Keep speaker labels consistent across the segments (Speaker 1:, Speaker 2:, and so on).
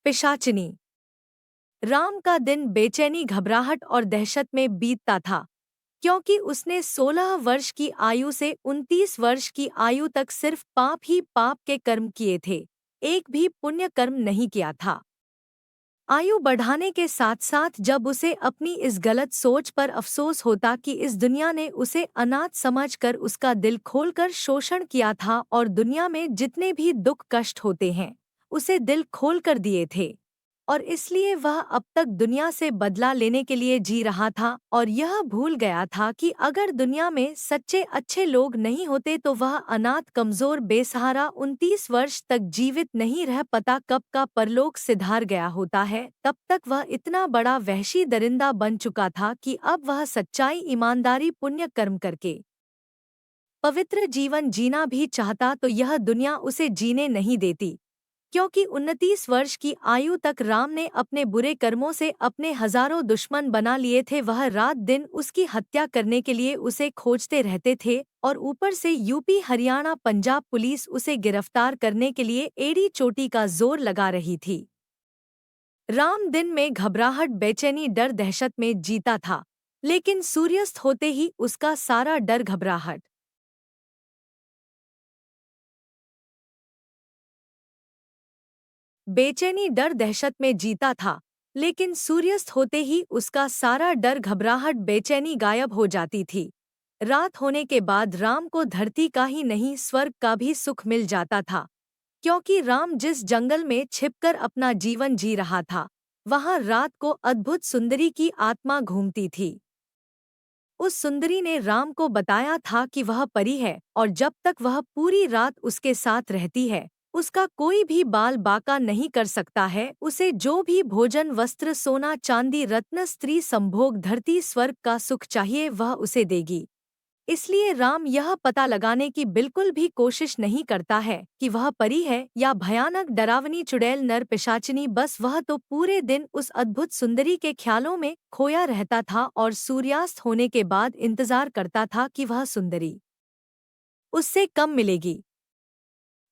Speaker 1: पिशाचिनी। राम का दिन बेचैनी, घबराहट और दहशत में बीतता था, क्योंकि उसने 16 वर्ष की आयु से 29 वर्ष की आयु तक सिर्फ पाप ही पाप के कर्म किए थे, एक भी पुण्य कर्म नहीं किया था। आयु बढ़ाने के साथ साथ जब उसे अपनी इस गलत सोच पर अफसोस होता कि इस दुनिया ने उसे अनाथ समझकर उसका दिल खोलकर शोषण किया था और दुनिया में जितने भी दुख कष्ट होते हैं उसे दिल खोलकर दिए थे, और इसलिए वह अब तक दुनिया से बदला लेने के लिए जी रहा था और यह भूल गया था कि अगर दुनिया में सच्चे अच्छे लोग नहीं होते तो वह अनाथ कमजोर बेसहारा 29 वर्ष तक जीवित नहीं रह पाता, कब का परलोक सिधार गया होता है। तब तक वह इतना बड़ा वहशी दरिंदा बन चुका था कि अब वह सच्चाई, ईमानदारी, पुण्य कर्म करके पवित्र जीवन जीना भी चाहता तो यह दुनिया उसे जीने नहीं देती, क्योंकि 29 वर्ष की आयु तक राम ने अपने बुरे कर्मों से अपने हजारों दुश्मन बना लिए थे। वह रात दिन उसकी हत्या करने के लिए उसे खोजते रहते थे और ऊपर से यूपी, हरियाणा, पंजाब पुलिस उसे गिरफ्तार करने के लिए एड़ी चोटी का जोर लगा रही थी। राम दिन में घबराहट, बेचैनी, डर, दहशत में जीता था, लेकिन सूर्यास्त होते ही उसका सारा डर, घबराहट, बेचैनी, डर, दहशत में जीता था, लेकिन सूर्यास्त होते ही उसका सारा डर, घबराहट, बेचैनी गायब हो जाती थी। रात होने के बाद राम को धरती का ही नहीं स्वर्ग का भी सुख मिल जाता था, क्योंकि राम जिस जंगल में छिपकर अपना जीवन जी रहा था वहां रात को अद्भुत सुंदरी की आत्मा घूमती थी। उस सुंदरी ने राम को बताया था कि वह परी है और जब तक वह पूरी रात उसके साथ रहती है उसका कोई भी बाल बाका नहीं कर सकता है। उसे जो भी भोजन, वस्त्र, सोना, चांदी, रत्न, स्त्री संभोग, धरती स्वर्ग का सुख चाहिए वह उसे देगी। इसलिए राम यह पता लगाने की बिल्कुल भी कोशिश नहीं करता है कि वह परी है या भयानक डरावनी चुड़ैल नर पिशाचिनी, बस वह तो पूरे दिन उस अद्भुत सुंदरी के ख्यालों में खोया रहता था और सूर्यास्त होने के बाद इंतजार करता था कि वह सुंदरी उससे कब मिलेगी।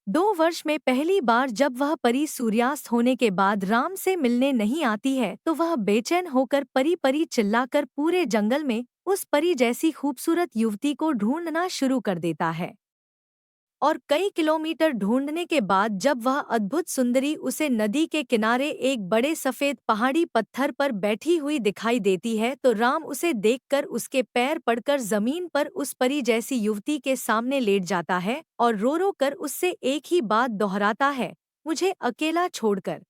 Speaker 1: 2 वर्ष में पहली बार जब वह परी सूर्यास्त होने के बाद राम से मिलने नहीं आती है तो वह बेचैन होकर परी परी चिल्लाकर पूरे जंगल में उस परी जैसी खूबसूरत युवती को ढूंढना शुरू कर देता है। और कई किलोमीटर ढूंढने के बाद जब वह अद्भुत सुंदरी उसे नदी के किनारे एक बड़े सफेद पहाड़ी पत्थर पर बैठी हुई दिखाई देती है तो राम उसे देखकर उसके पैर पड़कर जमीन पर उस परी जैसी युवती के सामने लेट जाता है और रो रो कर उससे एक ही बात दोहराता है, मुझे अकेला छोड़कर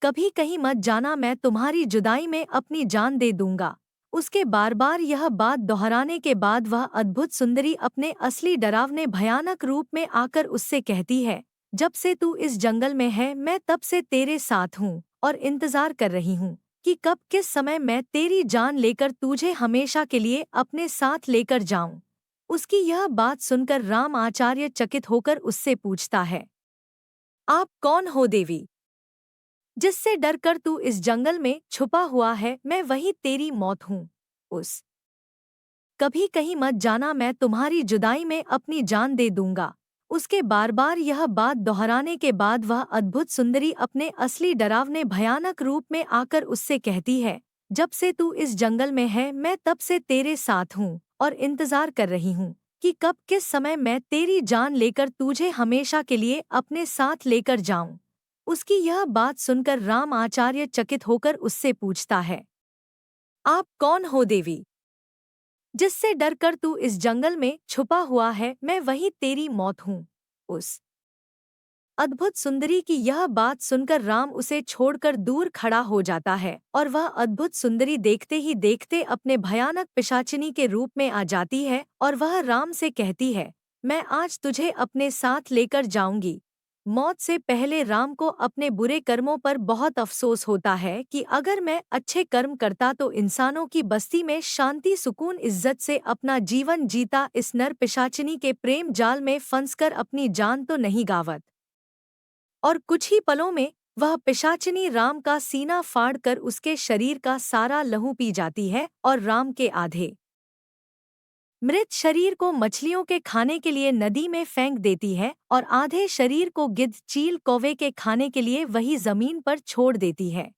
Speaker 1: कभी कहीं मत जाना, मैं तुम्हारी जुदाई में अपनी जान दे दूंगा। उसके बार बार यह बात दोहराने के बाद वह अद्भुत सुंदरी अपने असली डरावने भयानक रूप में आकर उससे कहती है, जब से तू इस जंगल में है मैं तब से तेरे साथ हूँ और इंतजार कर रही हूँ कि कब किस समय मैं तेरी जान लेकर तुझे हमेशा के लिए अपने साथ लेकर जाऊं। उसकी यह बात सुनकर राम आचार्य चकित होकर उससे पूछता है, आप कौन हो देवी, जिससे डरकर तू इस जंगल में छुपा हुआ है? मैं वही तेरी मौत हूँ। उस कभी कहीं मत जाना, मैं तुम्हारी जुदाई में अपनी जान दे दूंगा। उसके बार बार यह बात दोहराने के बाद वह अद्भुत सुंदरी अपने असली डरावने भयानक रूप में आकर उससे कहती है, जब से तू इस जंगल में है मैं तब से तेरे साथ हूँ और इंतजार कर रही हूँ कि कब किस समय मैं तेरी जान लेकर तुझे हमेशा के लिए अपने साथ लेकर जाऊं। उसकी यह बात सुनकर राम आचार्य चकित होकर उससे पूछता है, आप कौन हो देवी, जिससे डरकर तू इस जंगल में छुपा हुआ है? मैं वही तेरी मौत हूँ। उस अद्भुत सुंदरी की यह बात सुनकर राम उसे छोड़कर दूर खड़ा हो जाता है और वह अद्भुत सुंदरी देखते ही देखते अपने भयानक पिशाचिनी के रूप में आ जाती है और वह राम से कहती है, मैं आज तुझे अपने साथ लेकर जाऊंगी। मौत से पहले राम को अपने बुरे कर्मों पर बहुत अफसोस होता है कि अगर मैं अच्छे कर्म करता तो इंसानों की बस्ती में शांति, सुकून, इज्जत से अपना जीवन जीता, इस नर पिशाचिनी के प्रेम जाल में फंसकर अपनी जान तो नहीं गावत। और कुछ ही पलों में वह पिशाचिनी राम का सीना फाड़कर उसके शरीर का सारा लहू पी जाती है और राम के आधे मृत शरीर को मछलियों के खाने के लिए नदी में फेंक देती है और आधे शरीर को गिद्ध, चील, कौवे के खाने के लिए वही जमीन पर छोड़ देती है।